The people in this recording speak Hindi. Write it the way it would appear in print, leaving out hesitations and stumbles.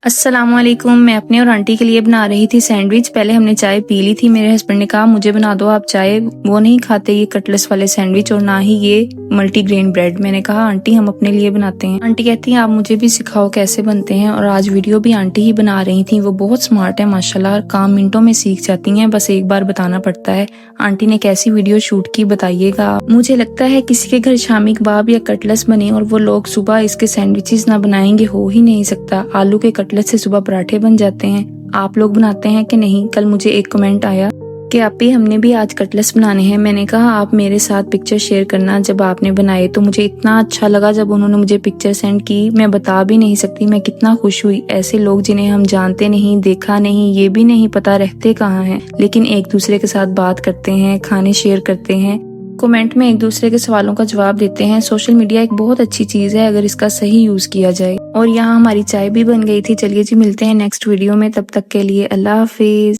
अस्सलाम वालेकुम। मैं अपने और आंटी के लिए बना रही थी सैंडविच। पहले हमने चाय पी ली थी। मेरे हस्बैंड ने कहा मुझे बना दो आप चाय। वो नहीं खाते ये कटलेस वाले सैंडविच और ना ही ये मल्टीग्रेन ब्रेड। मैंने कहा आंटी हम अपने लिए बनाते हैं। आंटी कहती हैं आप मुझे भी सिखाओ कैसे बनते हैं। और आज वीडियो भी आंटी ही बना रही थी। वो बहुत स्मार्ट है माशाल्लाह, काम मिनटों में सीख जाती हैं, बस एक बार बताना पड़ता है। आंटी ने कैसी वीडियो शूट की बताइएगा। मुझे लगता है किसी के घर शामी कबाब या कटलेस बने और वो लोग सुबह इसके सैंडविचेस ना बनाएंगे हो ही नहीं सकता। आलू के कटलेट से सुबह पराठे बन जाते हैं। आप लोग बनाते हैं कि नहीं? कल मुझे एक कमेंट आया कि आपी हमने भी आज कटलेट्स बनाने हैं। मैंने कहा आप मेरे साथ पिक्चर शेयर करना जब आपने बनाए। तो मुझे इतना अच्छा लगा जब उन्होंने मुझे पिक्चर सेंड की। मैं बता भी नहीं सकती मैं कितना खुश हुई। ऐसे लोग जिन्हें हम जानते नहीं, देखा नहीं, ये भी नहीं पता रहते कहाँ हैं, लेकिन एक दूसरे के साथ बात करते हैं, खाने शेयर करते हैं, कमेंट में एक दूसरे के सवालों का जवाब देते हैं। सोशल मीडिया एक बहुत अच्छी चीज है अगर इसका सही यूज किया जाए। और यहाँ हमारी चाय भी बन गई थी। चलिए जी मिलते हैं नेक्स्ट वीडियो में, तब तक के लिए अल्लाह हाफिज।